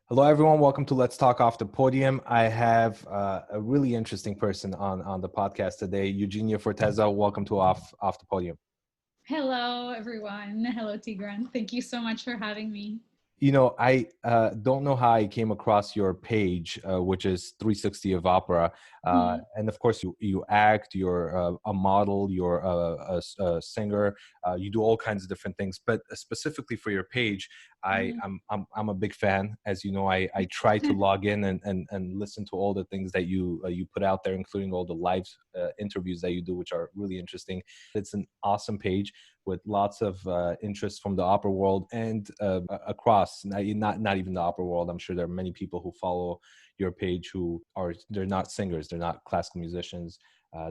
Hello, everyone. Welcome to Let's Talk Off the Podium. I have a really interesting person on the podcast today, Eugenia Forteza. Welcome to Off the Podium. Hello, everyone. Hello, Tigran. Thank you so much for having me. You know, I don't know how I came across your page, which is 360 of Opera. And of course, you act, you're a model, you're a singer, you do all kinds of different things. But specifically for your page, I'm a big fan. As you know, I try to log in and listen to all the things that you put out there, including all the live interviews that you do, which are really interesting. It's an awesome page with lots of interest from the opera world and across, not even the opera world. I'm sure there are many people who follow your page they're not singers, they're not classical musicians.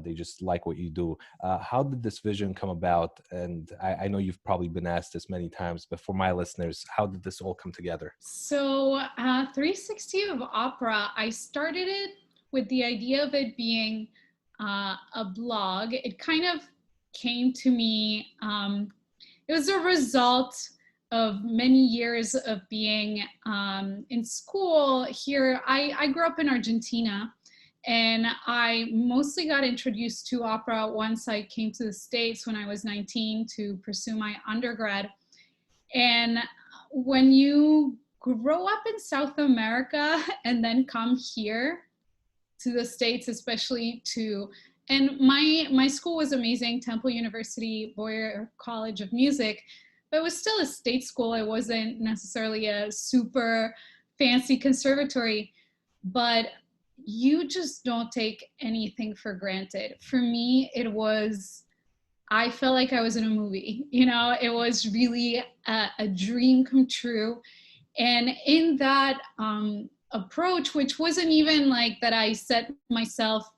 They just like what you do. How did this vision come about? And I know you've probably been asked this many times, but for my listeners, how did this all come together? So 360 of Opera, I started it with the idea of it being a blog. It kind of came to me, it was a result of many years of being in school here. I grew up in Argentina, and I mostly got introduced to opera once I came to the States when I was 19 to pursue my undergrad. And when you grow up in South America and then come here to the States, especially and my school was amazing, Temple University Boyer College of Music, but it was still a state school. It wasn't necessarily a super fancy conservatory, but you just don't take anything for granted. For me, I felt like I was in a movie. It was really a dream come true. And in that approach, which wasn't even like that I set myself,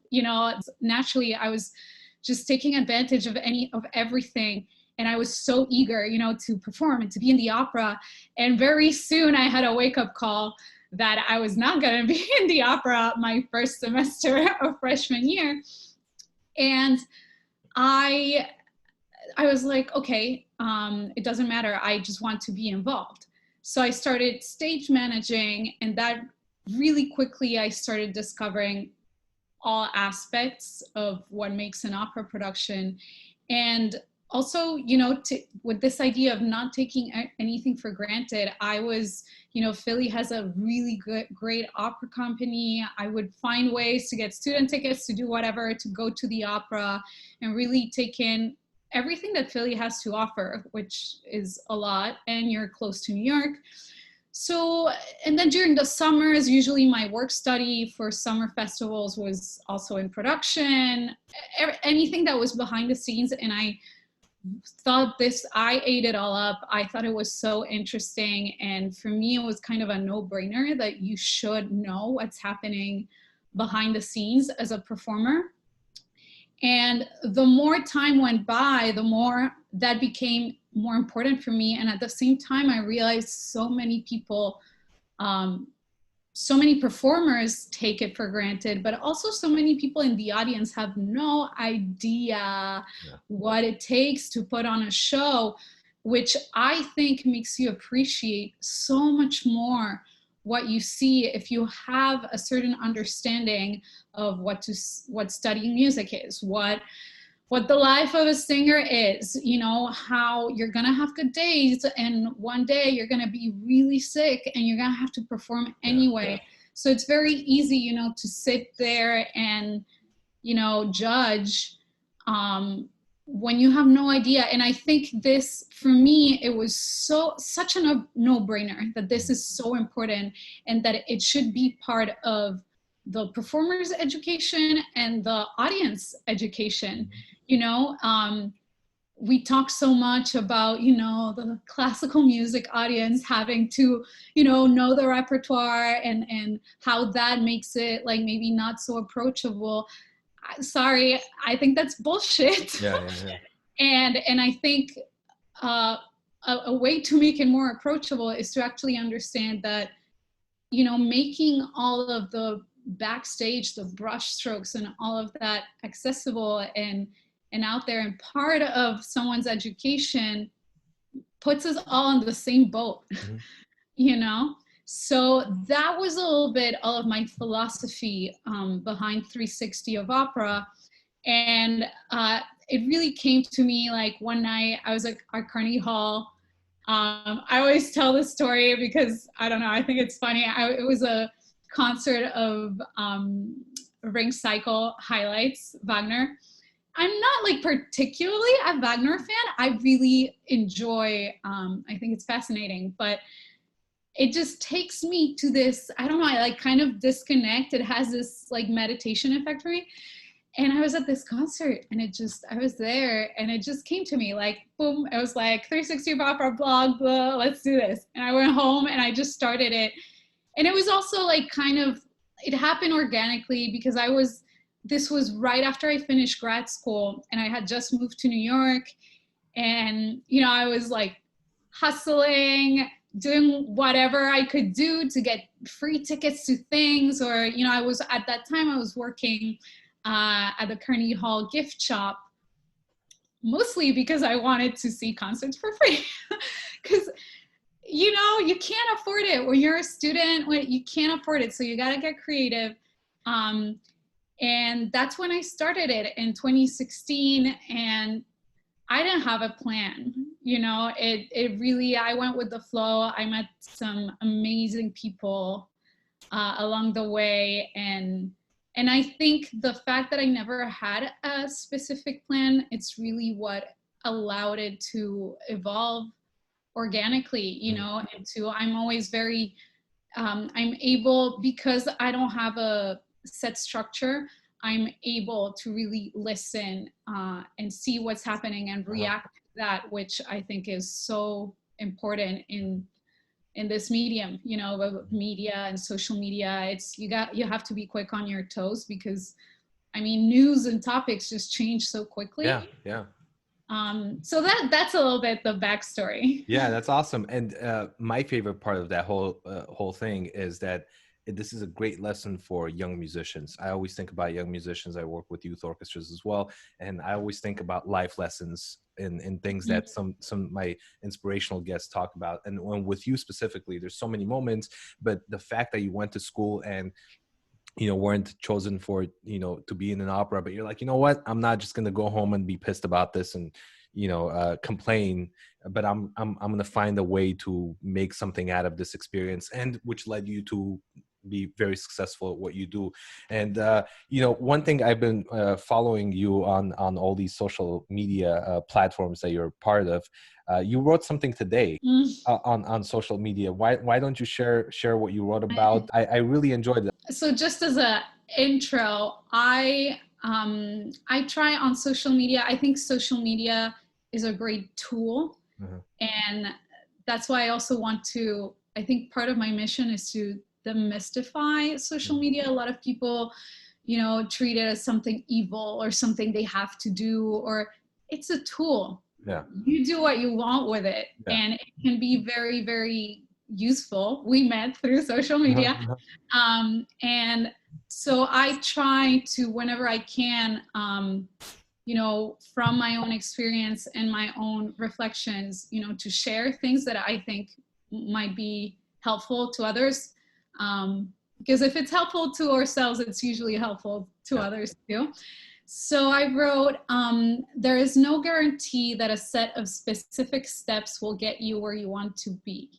naturally I was just taking advantage of everything. And I was so eager, to perform and to be in the opera. And very soon I had a wake-up call that I was not going to be in the opera my first semester of freshman year. And I was like, okay, it doesn't matter. I just want to be involved. So I started stage managing, and that really quickly I started discovering all aspects of what makes an opera production. And also, with this idea of not taking anything for granted, I was, Philly has a really great opera company. I would find ways to get student tickets, to do whatever, to go to the opera and really take in everything that Philly has to offer, which is a lot, and you're close to New York. So, and then during the summers, usually my work study for summer festivals was also in production, anything that was behind the scenes. And I ate it all up. I thought it was so interesting. And for me, it was kind of a no-brainer that you should know what's happening behind the scenes as a performer. And the more time went by, the more that became more important for me. And at the same time, I realized so many people, so many performers take it for granted, but also so many people in the audience have no idea what it takes to put on a show, which I think makes you appreciate so much more what you see if you have a certain understanding of what studying music is, what the life of a singer is, how you're gonna have good days, and one day you're gonna be really sick and you're gonna have to perform anyway. So it's very easy, to sit there and, judge when you have no idea. And I think this, for me, it was such a no-brainer that this is so important and that it should be part of the performer's education and the audience education. We talk so much about, the classical music audience having to, know the repertoire and how that makes it like maybe not so approachable. Sorry, I think that's bullshit. Yeah. And I think a way to make it more approachable is to actually understand that, making all of the backstage, the brush strokes and all of that accessible and out there and part of someone's education puts us all in the same boat, So that was a little bit all of my philosophy behind 360 of opera. And it really came to me like one night I was at Carnegie Hall. I always tell this story because I don't know, I think it's funny. It was a concert of Ring Cycle Highlights, Wagner. I'm not like particularly a Wagner fan. I really enjoy, I think it's fascinating, but it just takes me to this, I don't know, I like kind of disconnect. It has this like meditation effect for me. And I was at this concert and I was there and it just came to me like, boom, it was like 360 of opera, blog, blah, let's do this. And I went home and I just started it. And it was also like kind of, it happened organically because this was right after I finished grad school and I had just moved to New York. And, you know, I was like hustling, doing whatever I could do to get free tickets to things. Or, you know, at that time I was working at the Carnegie Hall gift shop, mostly because I wanted to see concerts for free. Because, you know, you can't afford it when you're a student. You can't afford it, so you got to get creative. And that's when I started it in 2016, and I didn't have a plan. You know, it really, I went with the flow. I met some amazing people along the way, and I think the fact that I never had a specific plan, it's really what allowed it to evolve organically, you know, into, I'm always very, I'm able, because I don't have a set structure, I'm able to really listen and see what's happening and react to that, which I think is so important in this medium, you know, of media and social media. It's, you have to be quick on your toes because, I mean, news and topics just change so quickly. Yeah. So that's a little bit the backstory. Yeah, that's awesome. And my favorite part of that whole thing is that this is a great lesson for young musicians. I always think about young musicians. I work with youth orchestras as well, and I always think about life lessons in things that some of my inspirational guests talk about. And when with you specifically, there's so many moments, but the fact that you went to school and, you know, weren't chosen for, you know, to be in an opera, but you're like, you know what, I'm not just going to go home and be pissed about this and, you know, complain, but I'm going to find a way to make something out of this experience, and which led you to be very successful at what you do. And you know, one thing I've been following you on all these social media platforms that you're part of. You wrote something today on social media. Why don't you share what you wrote about? I really enjoyed it. So just as a intro, I try on social media. I think social media is a great tool, and that's why I also want to, I think part of my mission is to demystify social media. A lot of people, you know, treat it as something evil or something they have to do, or it's a tool. Yeah. You do what you want with it, and it can be very, very useful. We met through social media. And so I try to, whenever I can, you know, from my own experience and my own reflections, you know, to share things that I think might be helpful to others. Because if it's helpful to ourselves, it's usually helpful to others too. So I wrote, there is no guarantee that a set of specific steps will get you where you want to be.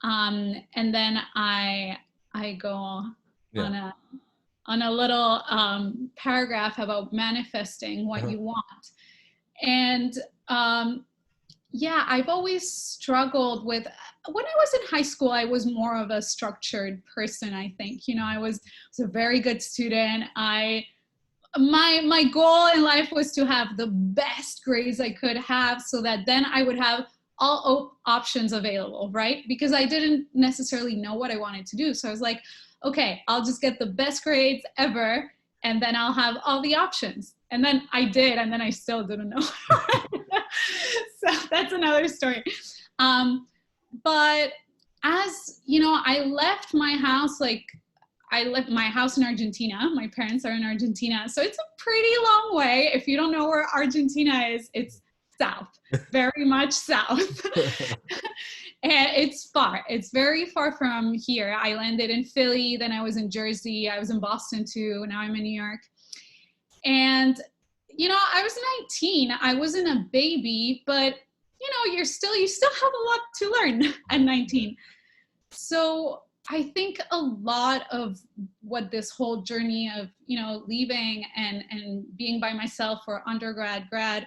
And then I go on a little paragraph about manifesting what you want. And yeah, I've always struggled with, when I was in high school, I was more of a structured person, I think. You know, I was a very good student. My goal in life was to have the best grades I could have, so that then I would have all options available, right? Because I didn't necessarily know what I wanted to do. So I was like, okay, I'll just get the best grades ever, and then I'll have all the options. And then I did, and then I still didn't know. So that's another story. But as, you know, I left my house, I left my house in Argentina. My parents are in Argentina. So it's a pretty long way. If you don't know where Argentina is, it's south, very much south. And it's far. It's very far from here. I landed in Philly, then I was in Jersey, I was in Boston too, now I'm in New York. And, I was 19. I wasn't a baby, but, you still have a lot to learn at 19. So I think a lot of what this whole journey of, leaving and being by myself for undergrad, grad,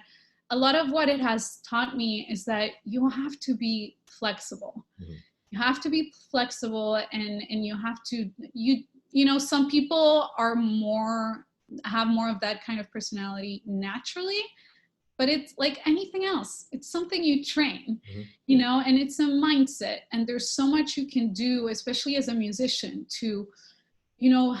a lot of what it has taught me is that you have to be flexible. Mm-hmm. You have to be flexible, and you have to, some people have more of that kind of personality naturally, but it's like anything else. It's something you train, mm-hmm. And it's a mindset. And there's so much you can do, especially as a musician, to,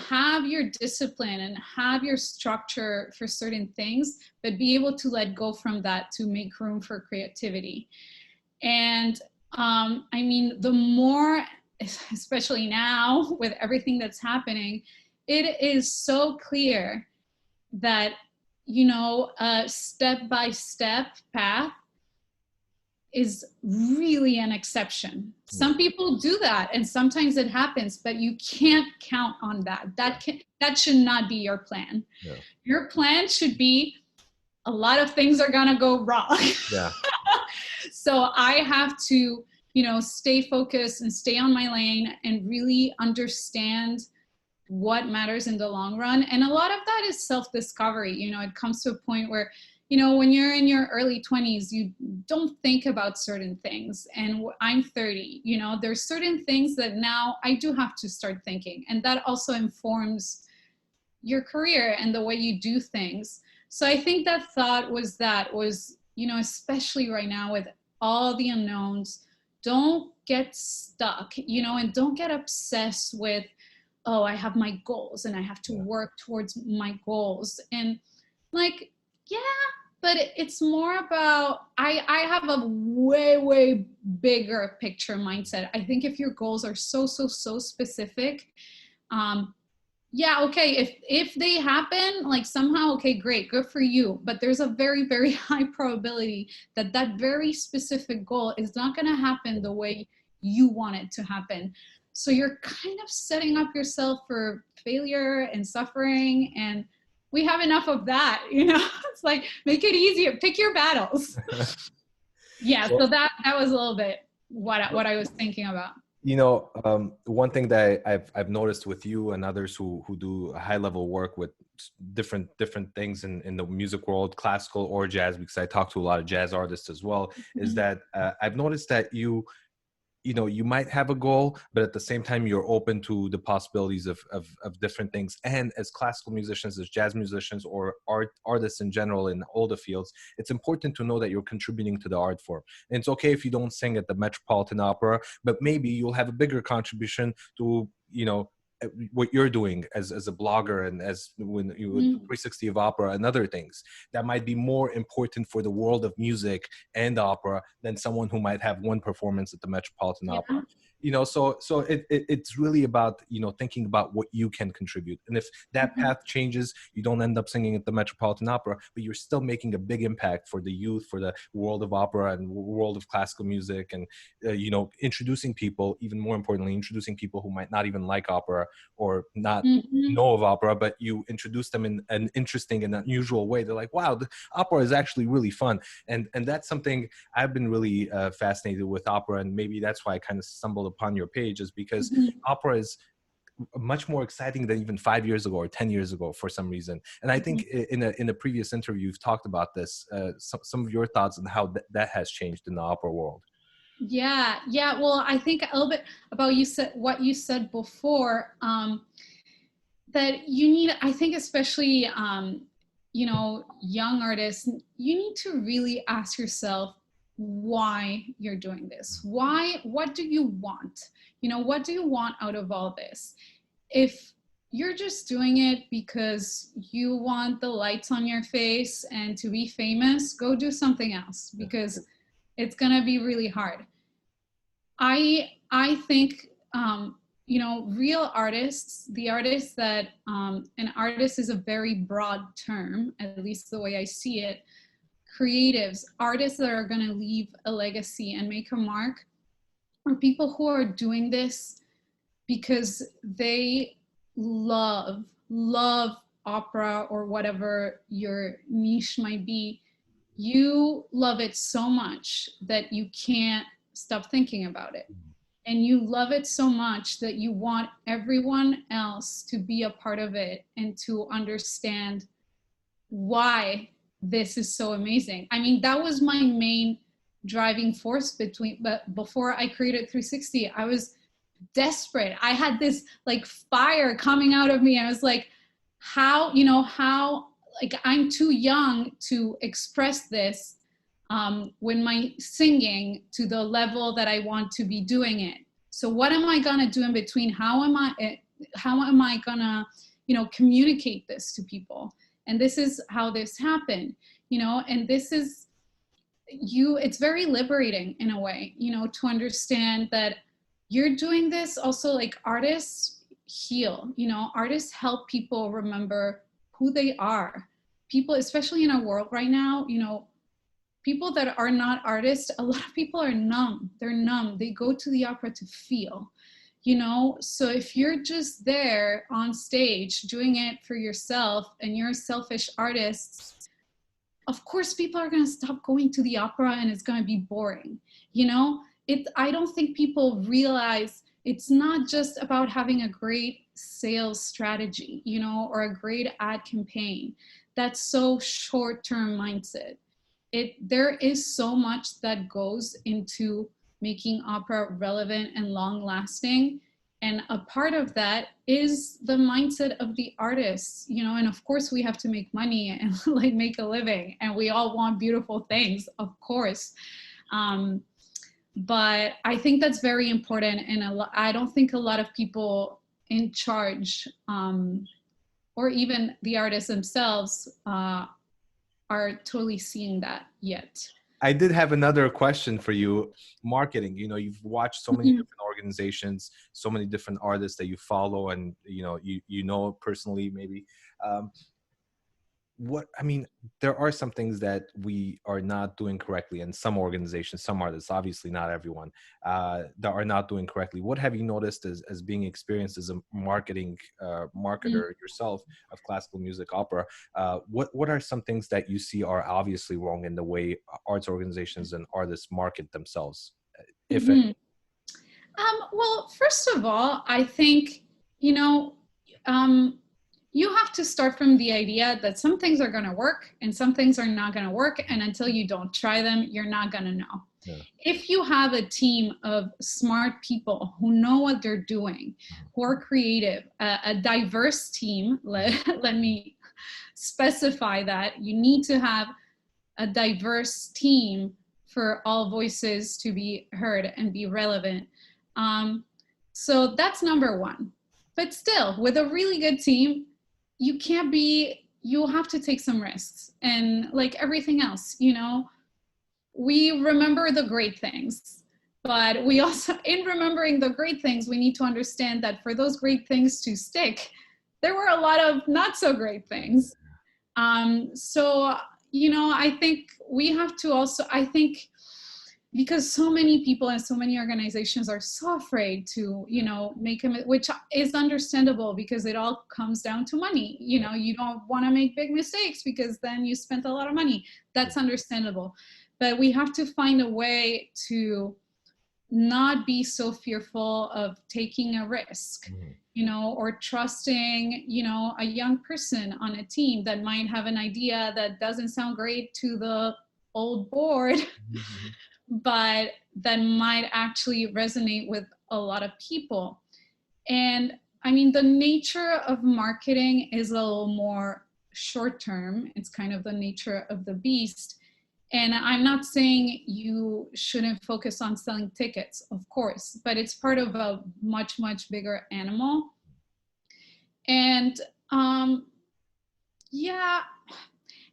have your discipline and have your structure for certain things, but be able to let go from that to make room for creativity. And the more, especially now with everything that's happening, it is so clear that, a step-by-step path is really an exception. Some people do that, and sometimes it happens, but you can't count on that. That should not be your plan. Yeah. Your plan should be, a lot of things are gonna go wrong. Yeah. So I have to, stay focused and stay on my lane and really understand what matters in the long run. And a lot of that is self-discovery. It comes to a point where, when you're in your early 20s, you don't think about certain things. And I'm 30, there's certain things that now I do have to start thinking. And that also informs your career and the way you do things. So I think that thought was, especially right now with all the unknowns, don't get stuck, and don't get obsessed with, oh, I have my goals and I have to work towards my goals. And like, yeah, but it's more about, I have a way, way bigger picture mindset. I think if your goals are so specific, yeah, okay, if they happen, like somehow, okay, great, good for you. But there's a very, very high probability that very specific goal is not gonna happen the way you want it to happen. So you're kind of setting up yourself for failure and suffering, and we have enough of that, It's like, make it easier, pick your battles. Yeah, well, so that was a little bit what I was thinking about. One thing that I've noticed with you and others who do high level work with different things in the music world, classical or jazz, because I talk to a lot of jazz artists as well, mm-hmm. is that I've noticed that you might have a goal, but at the same time, you're open to the possibilities of different things. And as classical musicians, as jazz musicians, or artists in general in all the fields, it's important to know that you're contributing to the art form. And it's okay if you don't sing at the Metropolitan Opera, but maybe you'll have a bigger contribution to, what you're doing as a blogger, and as when you 360 of opera and other things that might be more important for the world of music and opera than someone who might have one performance at the Metropolitan Opera. So it's really about, thinking about what you can contribute. And if that path changes, you don't end up singing at the Metropolitan Opera, but you're still making a big impact for the youth, for the world of opera and world of classical music. And, introducing people, even more importantly, introducing people who might not even like opera or not know of opera, but you introduce them in an interesting and unusual way. They're like, wow, the opera is actually really fun. And that's something I've been really fascinated with opera. And maybe that's why I kind of stumbled upon your page, is because opera is much more exciting than even 5 years ago or 10 years ago for some reason. And I think in a previous interview, you've talked about this, some of your thoughts on how that has changed in the opera world. Yeah. Well, I think a little bit about what you said before, that you need, I think especially, young artists, you need to really ask yourself why you're doing this. What do you want? What do you want out of all this? If you're just doing it because you want the lights on your face and to be famous, go do something else, because it's gonna be really hard. I think, real artists, the artists that, an artist is a very broad term, at least the way I see it. Creatives, artists that are going to leave a legacy and make a mark, are people who are doing this because they love opera or whatever your niche might be. You love it so much that you can't stop thinking about it. And you love it so much that you want everyone else to be a part of it and to understand why this is so amazing. I mean, that was my main driving force but before I created 360, I was desperate. I had this like fire coming out of me. I was like, how, like I'm too young to express this when my singing to the level that I want to be doing it. So what am I gonna do in between? How am I gonna, communicate this to people? And this is how this happened, and this is it's very liberating in a way, to understand that you're doing this also. Like artists heal, artists help people remember who they are. People, especially in our world right now, people that are not artists, a lot of people are numb. They're numb. They go to the opera to feel, so if you're just there on stage doing it for yourself and you're a selfish artist, of course people are going to stop going to the opera and it's going to be boring. I don't think people realize it's not just about having a great sales strategy, or a great ad campaign. That's so short-term mindset. There is so much that goes into making opera relevant and long-lasting. And a part of that is the mindset of the artists, and of course we have to make money and like make a living, and we all want beautiful things, of course. But I think that's very important, and I don't think a lot of people in charge, or even the artists themselves, are totally seeing that yet. I did have another question for you. Marketing, you've watched so many different organizations, so many different artists that you follow, and you know personally maybe. There are some things that we are not doing correctly, and some organizations, some artists, obviously not everyone, that are not doing correctly. What have you noticed as being experienced as a marketer yourself of classical music, opera? What are some things that you see are obviously wrong in the way arts organizations and artists market themselves, if any? Well, first of all, I think, you have to start from the idea that some things are going to work and some things are not going to work. And until you don't try them, you're not going to know. Yeah. If you have a team of smart people who know what they're doing, who are creative, a diverse team, let me specify that you need to have a diverse team for all voices to be heard and be relevant. So that's number one. But still, with a really good team, you'll have to take some risks. And like everything else, we remember the great things, but we also, in remembering the great things, we need to understand that for those great things to stick, there were a lot of not so great things. So, I think we have to also, because so many people and so many organizations are so afraid to, make them, which is understandable because it all comes down to money. You don't want to make big mistakes because then you spent a lot of money. That's understandable. But we have to find a way to not be so fearful of taking a risk, or trusting, a young person on a team that might have an idea that doesn't sound great to the old board. But that might actually resonate with a lot of people. And the nature of marketing is a little more short-term. It's kind of the nature of the beast. And I'm not saying you shouldn't focus on selling tickets, of course, but it's part of a much, much bigger animal. And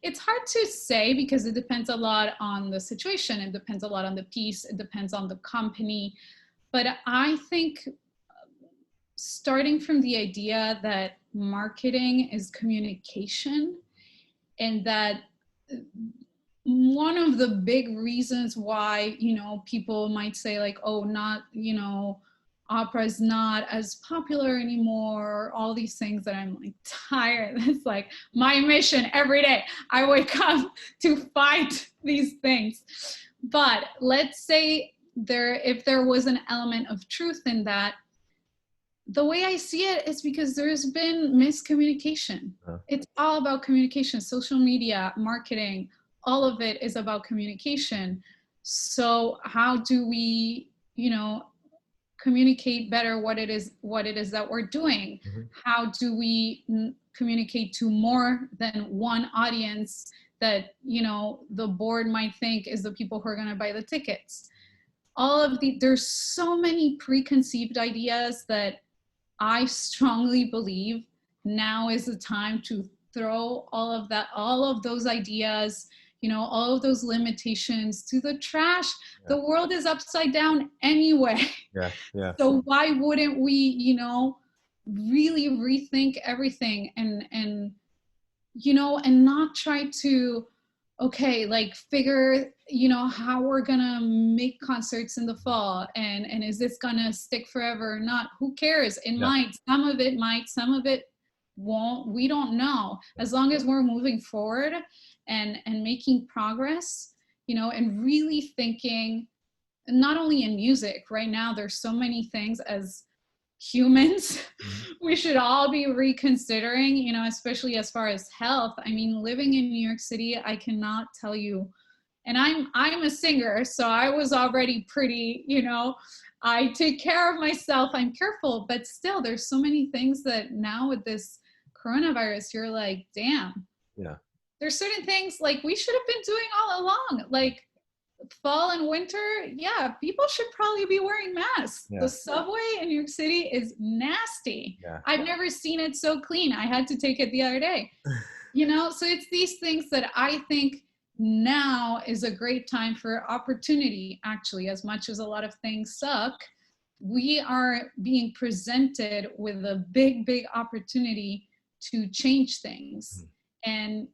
it's hard to say because it depends a lot on the situation. It depends a lot on the piece. It depends on the company. But I think starting from the idea that marketing is communication, and that one of the big reasons why, you know, people might say like, oh, not, you know, opera is not as popular anymore, all these things that I'm like tired. It's like my mission every day. I wake up to fight these things. But let's say if there was an element of truth in that, the way I see it is because there's been miscommunication. It's all about communication, social media, marketing, all of it is about communication. So how do we, you know, communicate better what it is that we're doing? How do we communicate to more than one audience that, you know, the board might think is the people who are going to buy the tickets? All of there's so many preconceived ideas that I strongly believe now is the time to throw all of that, all of those ideas, you know, all of those limitations to the trash. The world is upside down anyway. So why wouldn't we, you know, really rethink everything and you know, and not try to, okay, like figure, you know, how we're gonna make concerts in the fall, and is this gonna stick forever or not? Who cares? It might, some of it won't, we don't know. As long as we're moving forward and making progress, you know, and really thinking, not only in music, right now there's so many things as humans we should all be reconsidering, you know, especially as far as health. I mean, living in New York City, I cannot tell you, and I'm a singer, so I was already pretty, you know, I take care of myself, I'm careful, but still there's so many things that now with this coronavirus, you're like, damn. There's certain things like we should have been doing all along, like fall and winter, people should probably be wearing masks. The subway in New York City is nasty. I've never seen it so clean. I had to take it the other day. You know, so it's these things that I think now is a great time for opportunity, actually. As much as a lot of things suck, we are being presented with a big opportunity to change things. And,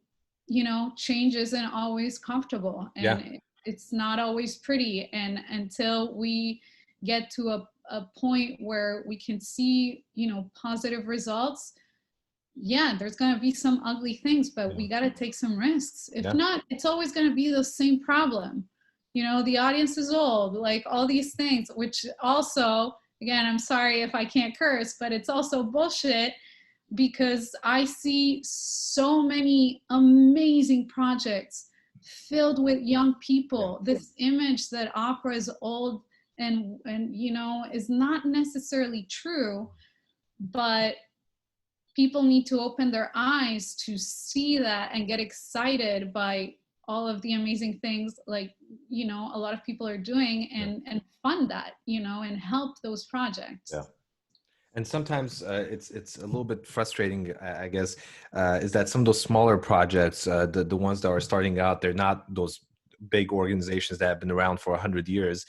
you know, change isn't always comfortable. And it's not always pretty, and until we get to a point where we can see, you know, positive results, there's going to be some ugly things, but we got to take some risks. If not, it's always going to be the same problem. You know, the audience is old, like all these things, which also, again, I'm sorry if I can't curse, but it's also bullshit, because I see so many amazing projects filled with young people. This image that opera is old and you know, is not necessarily true, but people need to open their eyes to see that and get excited by all of the amazing things, like, you know, a lot of people are doing, and fund that, you know, and help those projects. And sometimes it's a little bit frustrating, I guess, is that some of those smaller projects, the ones that are starting out, they're not those big organizations that have been around for 100 years.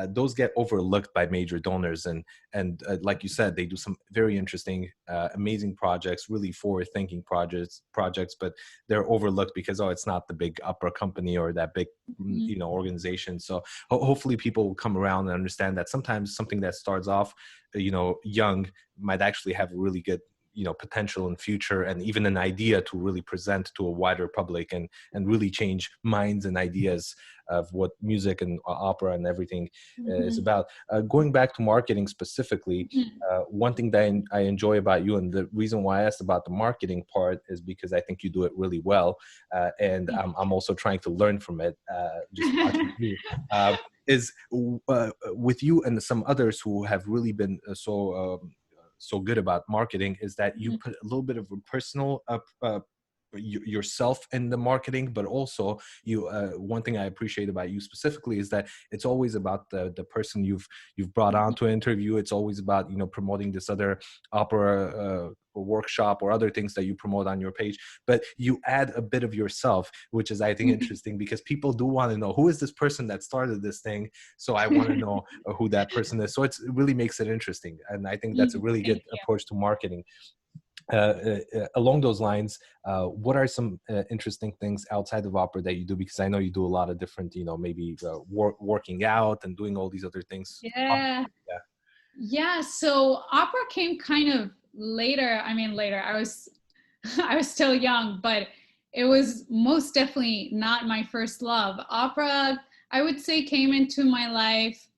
Those get overlooked by major donors, and like you said, they do some very interesting, amazing projects, really forward-thinking projects, but they're overlooked because it's not the big opera company or that big, you know, organization. So hopefully people will come around and understand that sometimes something that starts off, you know, young might actually have a really good, you know, potential in future, and even an idea to really present to a wider public and really change minds and ideas of what music and opera and everything is about. Going back to marketing specifically, one thing that I enjoy about you, and the reason why I asked about the marketing part, is because I think you do it really well, and I'm also trying to learn from it, just watching you. Is with you and some others who have really been so good about marketing, is that you put a little bit of a personal yourself in the marketing, but also you one thing I appreciate about you specifically is that it's always about the person you've brought on to an interview. It's always about, you know, promoting this other opera workshop or other things that you promote on your page, but you add a bit of yourself, which is, I think, interesting, because people do want to know, who is this person that started this thing, so I want to know who that person is. So it really makes it interesting, and I think that's a really good approach to marketing. along those lines, what are some interesting things outside of opera that you do? Because I know you do a lot of different, maybe working out and doing all these other things. Yeah. Yeah. Yeah. So opera came kind of later. I mean, later. I was still young, but it was most definitely not my first love. Opera, I would say, came into my life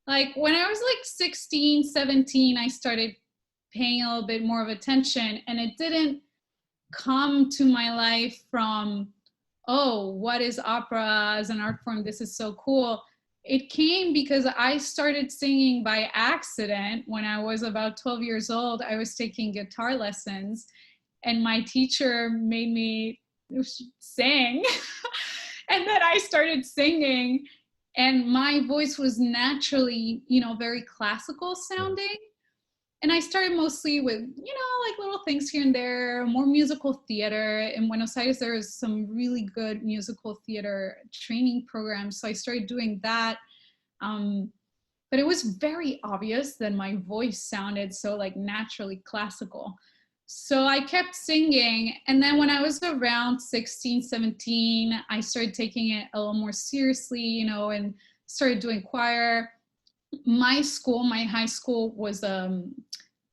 like when I was like 16, 17, I started paying a little bit more of attention, and it didn't come to my life from, oh, what is opera as an art form? This is so cool. It came because I started singing by accident when I was about 12 years old. I was taking guitar lessons, and my teacher made me sing. And then I started singing, and my voice was naturally, very classical sounding. And I started mostly with, like little things here and there, more musical theater. In Buenos Aires, there is some really good musical theater training programs. So I started doing that. But it was very obvious that my voice sounded so like naturally classical. So I kept singing. And then when I was around 16, 17, I started taking it a little more seriously, and started doing choir. My high school was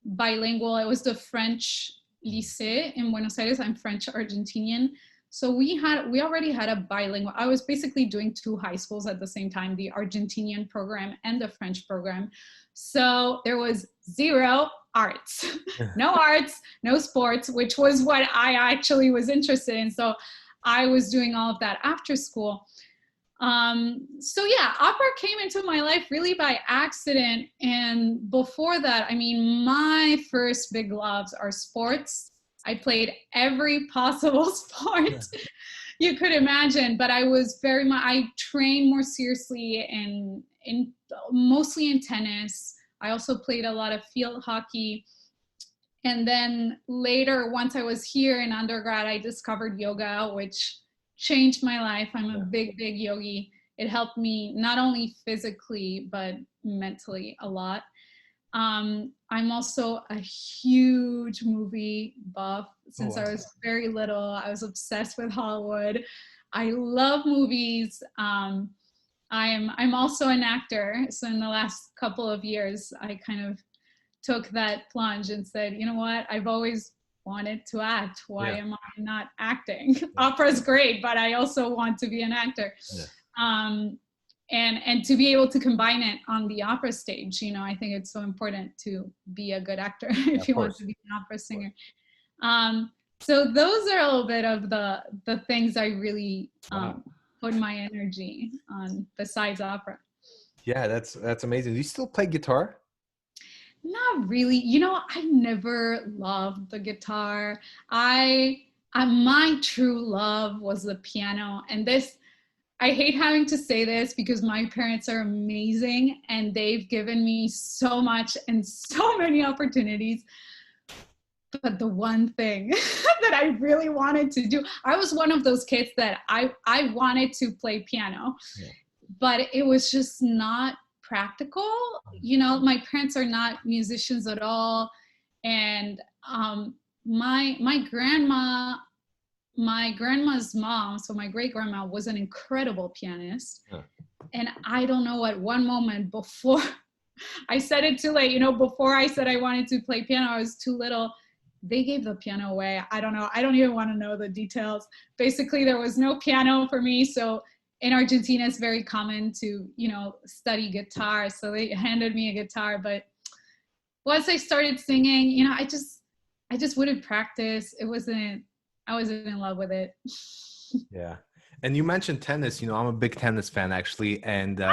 bilingual. It was the French lycée in Buenos Aires. I'm French Argentinian. So we already had a bilingual. I was basically doing two high schools at the same time, the Argentinian program and the French program. So there was zero arts, no sports, which was what I actually was interested in. So I was doing all of that after school. So yeah, opera came into my life really by accident. And before that, I mean, my first big loves are sports. I played every possible sport you could imagine, but I trained more seriously in mostly in tennis. I also played a lot of field hockey. And then later, once I was here in undergrad, I discovered yoga, which changed my life. I'm a big yogi. It helped me not only physically, but mentally a lot. I'm also a huge movie buff. Since I was very little, I was obsessed with Hollywood. I love movies. I'm also an actor. So in the last couple of years, I kind of took that plunge and said, you know what, I've always wanted to act. Why am I not acting? Opera's great, but I also want to be an actor. And to be able to combine it on the opera stage, I think it's so important to be a good actor if you want to be an opera singer. So those are a little bit of the things I really put my energy on besides opera. Yeah, that's amazing. Do you still play guitar? Not really. I never loved the guitar. My true love was the piano. And I hate having to say this because my parents are amazing and they've given me so much and so many opportunities. But the one thing that I really wanted to do, I was one of those kids that I wanted to play piano, but it was just not practical. My parents are not musicians at all. And my grandma's mom, so my great grandma, was an incredible pianist. And I don't know, at one moment before I said it too late, before I said I wanted to play piano, I was too little. They gave the piano away. I don't know. I don't even want to know the details. Basically, there was no piano for me. So in Argentina, it's very common to, study guitar. So they handed me a guitar. But once I started singing, I just wouldn't practice. I wasn't in love with it. Yeah. And you mentioned tennis. I'm a big tennis fan, actually. And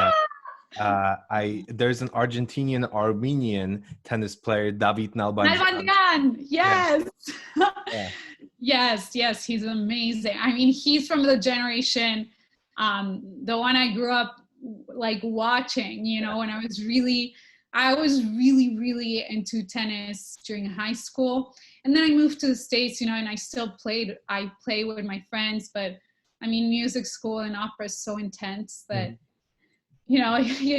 there's an Argentinian-Armenian tennis player, David Nalbandian. Yes. Yes. He's amazing. I mean, he's from the generation, the one I grew up like watching, when I was really into tennis during high school. And then I moved to the States, and I play with my friends, but I mean, music school and opera is so intense that, you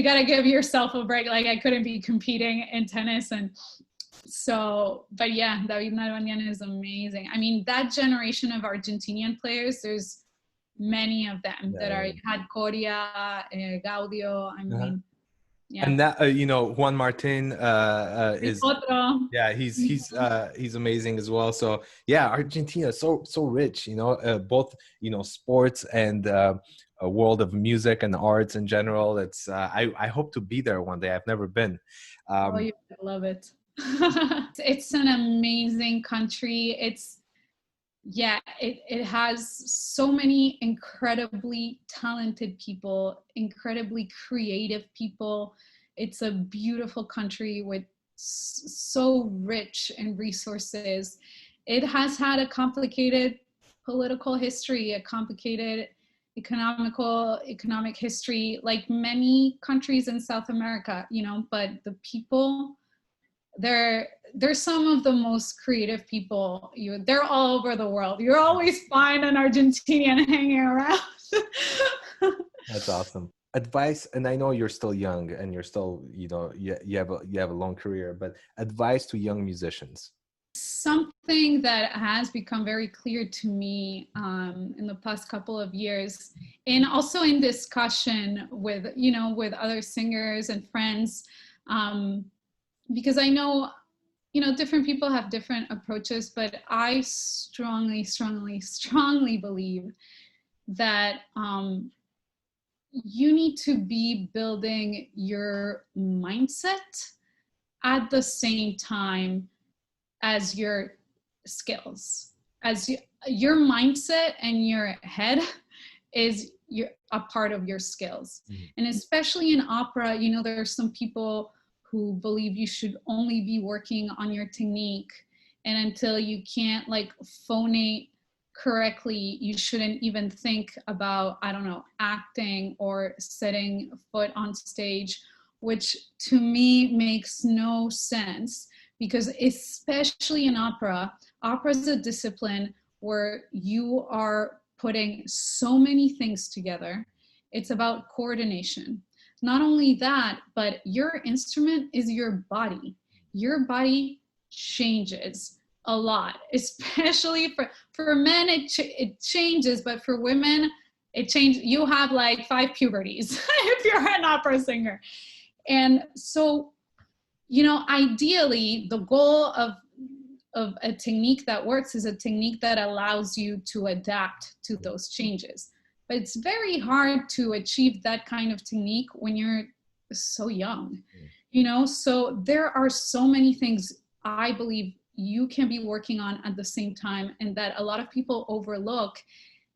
got to give yourself a break. Like I couldn't be competing in tennis. And So, but yeah, David Nalbandian is amazing. I mean, that generation of Argentinian players, there's many of them that Yeah, are had Coria, Gaudio. I yeah. mean, yeah. And that Juan Martin El is, Potro. yeah, he's amazing as well. So yeah, Argentina is so rich, both sports and a world of music and arts in general. It's I hope to be there one day. I've never been. Oh, you love it. It's an amazing country. It has so many incredibly talented people, incredibly creative people. It's a beautiful country with so rich in resources. It has had a complicated political history, a complicated economic history, like many countries in South America, but the people, they're some of the most creative people. They're all over the world. You're always find an Argentinian hanging around. That's awesome. Advice, and I know you're still young and you're still, you have a long career, but advice to young musicians. Something that has become very clear to me in the past couple of years, and also in discussion with other singers and friends, because I know different people have different approaches, but I strongly believe that you need to be building your mindset at the same time as your skills. Your mindset and your head is a part of your skills. Mm-hmm. And especially in opera, there are some people who believe you should only be working on your technique, and until you can't phonate correctly, you shouldn't even think about, I don't know, acting or setting foot on stage, which to me makes no sense, because especially in opera is a discipline where you are putting so many things together. It's about coordination. Not only that, but your instrument is your body. Your body changes a lot, especially for men, it changes, but for women, it changes. You have 5 puberties if you're an opera singer. And so, ideally, the goal of a technique that works is a technique that allows you to adapt to those changes. But it's very hard to achieve that kind of technique when you're so young, so there are so many things I believe you can be working on at the same time, and that a lot of people overlook.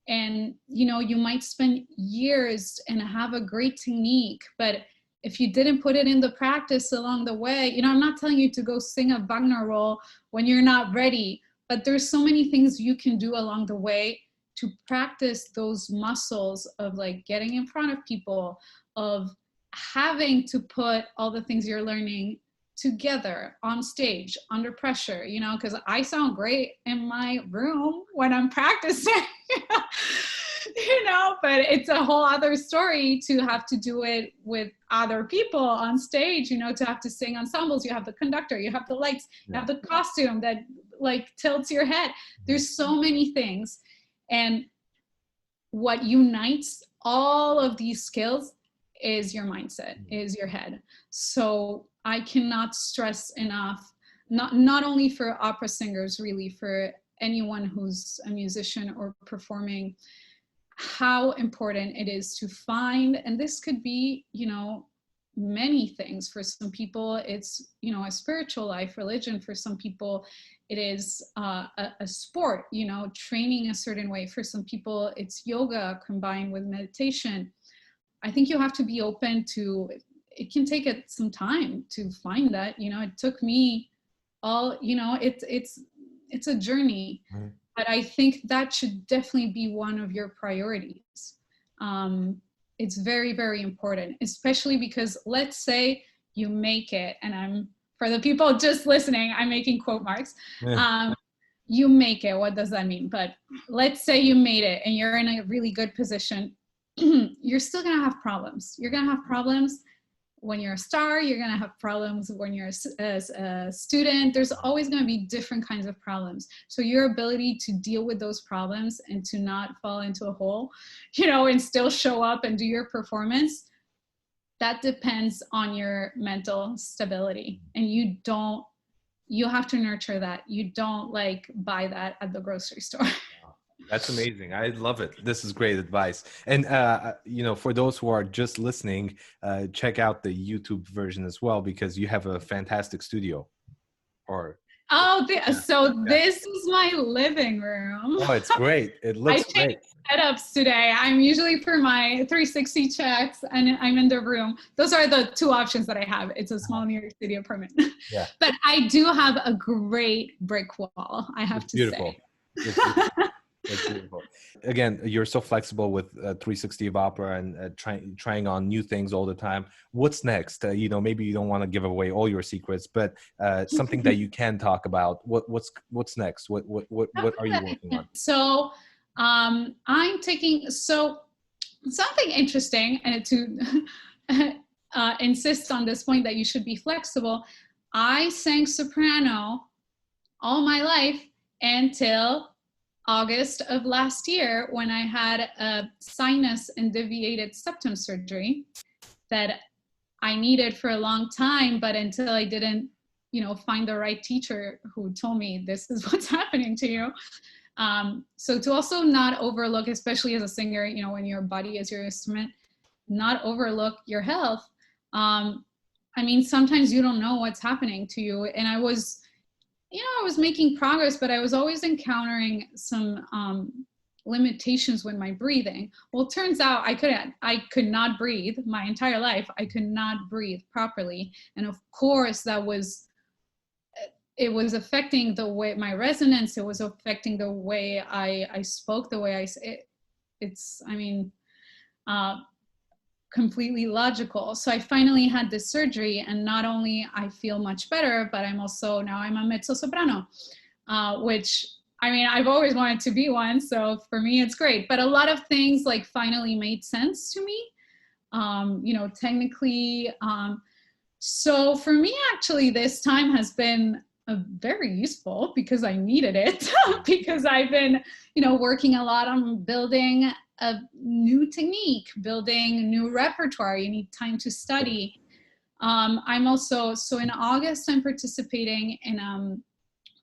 And, you might spend years and have a great technique, but if you didn't put it in the practice along the way, I'm not telling you to go sing a Wagner role when you're not ready, but there's so many things you can do along the way to practice those muscles of getting in front of people, of having to put all the things you're learning together on stage under pressure, because I sound great in my room when I'm practicing, but it's a whole other story to have to do it with other people on stage, to have to sing ensembles. You have the conductor, you have the lights, you have the costume that tilts your head. There's so many things. And what unites all of these skills is your mindset, is your head. So I cannot stress enough, not only for opera singers, really for anyone who's a musician or performing, how important it is to find, and this could be, many things. For some people, it's, a spiritual life, religion. For some people, it is a sport, training a certain way. For some people, it's yoga combined with meditation. I think you have to be open to, it can take some time to find that, it took me it's a journey, right. But I think that should definitely be one of your priorities. It's very, very important, especially because let's say you make it, and for the people just listening, I'm making quote marks. Yeah. You make it, what does that mean? But let's say you made it and you're in a really good position. You're still gonna have problems. You're gonna have problems when you're a star, you're going to have problems when you're a student. There's always going to be different kinds of problems. So your ability to deal with those problems and to not fall into a hole, you know, and still show up and do your performance, that depends on your mental stability. And you have to nurture that. You don't like buy that at the grocery store. That's amazing. I love it. This is great advice. And, you know, for those who are just listening, check out the YouTube version as well, because you have a fantastic studio. This is my living room. Oh, it's great. It looks great. Setups today. I'm usually for my 360 checks and I'm in the room. Those are the two options that I have. It's a small New York City apartment. Yeah. But I do have a great brick wall, I have to say. It's beautiful. That's beautiful. Again, you're so flexible with 360 of opera and trying on new things all the time. What's next? You know, maybe you don't want to give away all your secrets, but something that you can talk about. What's next? What are you working on? So I'm taking something interesting, and to insist on this point that you should be flexible. I sang soprano all my life until August of last year, when I had a sinus and deviated septum surgery that I needed for a long time, but until I didn't, you know, find the right teacher who told me this is what's happening to you. So to also not overlook, especially as a singer, you know, when your body is your instrument, not overlook your health. I mean, sometimes you don't know what's happening to you. And I was making progress, but I was always encountering some limitations with my breathing. Well, it turns out I could not breathe my entire life. I could not breathe properly. And of course, it was affecting the way my resonance, it was affecting the way I spoke, the way completely logical. So I finally had this surgery, and not only I feel much better, but I'm a mezzo soprano, which, I mean, I've always wanted to be one. So for me, it's great. But a lot of things like finally made sense to me, you know, technically. So for me, actually, this time has been very useful because I needed it, because I've been, you know, working a lot on building a new technique, building new repertoire. You need time to study. I'm also, so in August, I'm participating in a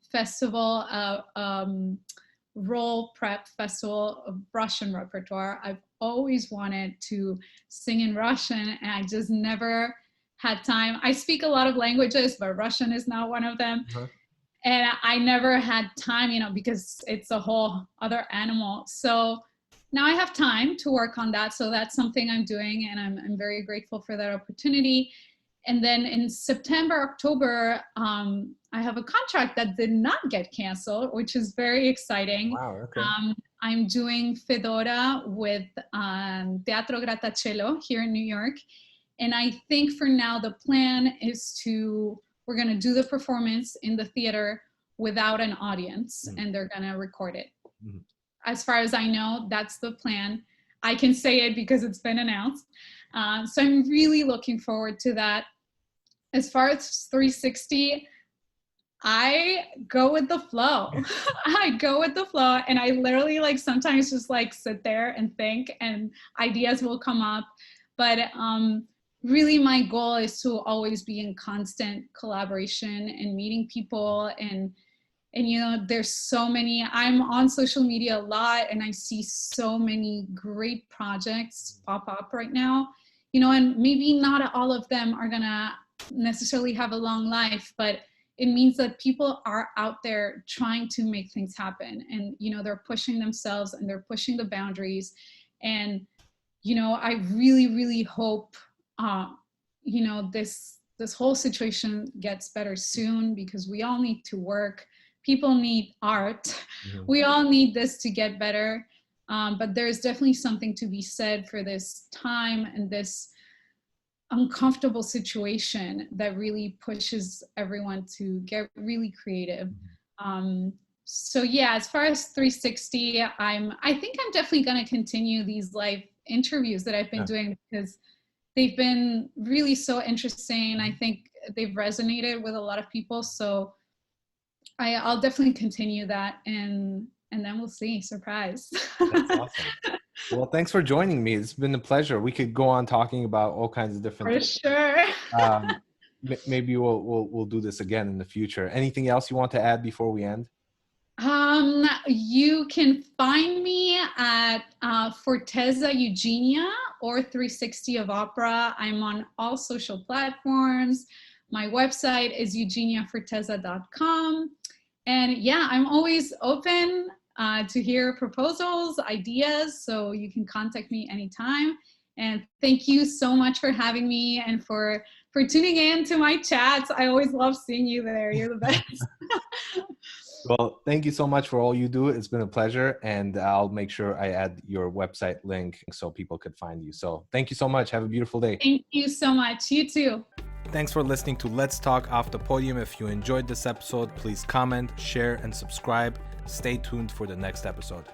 festival, role prep festival of Russian repertoire. I've always wanted to sing in Russian, and I just never had time. I speak a lot of languages, but Russian is not one of them. Uh-huh. And I never had time, you know, because it's a whole other animal. So now I have time to work on that. So that's something I'm doing, and I'm very grateful for that opportunity. And then in September, October, I have a contract that did not get canceled, which is very exciting. Wow, okay. I'm doing Fedora with Teatro Grattacielo here in New York. And I think for now, the plan is we're going to do the performance in the theater without an audience, and they're going to record it. Mm-hmm. As far as I know, that's the plan. I can say it because it's been announced. So I'm really looking forward to that. As far as 360, I go with the flow. I go with the flow, and I literally like sometimes just like sit there and think, and ideas will come up. But really my goal is to always be in constant collaboration and meeting people, and you know, there's so many, I'm on social media a lot, and I see so many great projects pop up right now, you know, and maybe not all of them are gonna necessarily have a long life, but it means that people are out there trying to make things happen, and you know, they're pushing themselves and they're pushing the boundaries. And you know, I really, really hope you know, this whole situation gets better soon, because we all need to work. People need art. Mm-hmm. We all need this to get better. But there's definitely something to be said for this time and this uncomfortable situation that really pushes everyone to get really creative. So yeah, as far as 360, I think I'm definitely going to continue these live interviews that I've been doing, because they've been really so interesting. I think they've resonated with a lot of people. So I'll definitely continue that, and then we'll see. Surprise. That's awesome. Well, thanks for joining me. It's been a pleasure. We could go on talking about all kinds of different For things. sure. Maybe we'll do this again in the future. Anything else you want to add before we end? You can find me at Forteza Eugenia or 360 of Opera. I'm on all social platforms. My website is eugeniaforteza.com. And yeah, I'm always open to hear proposals, ideas, so you can contact me anytime. And thank you so much for having me and for tuning in to my chats. I always love seeing you there. You're the best. Well, thank you so much for all you do. It's been a pleasure, and I'll make sure I add your website link so people could find you. So thank you so much. Have a beautiful day. Thank you so much. You too. Thanks for listening to Let's Talk Off the Podium. If you enjoyed this episode, please comment, share, and subscribe. Stay tuned for the next episode.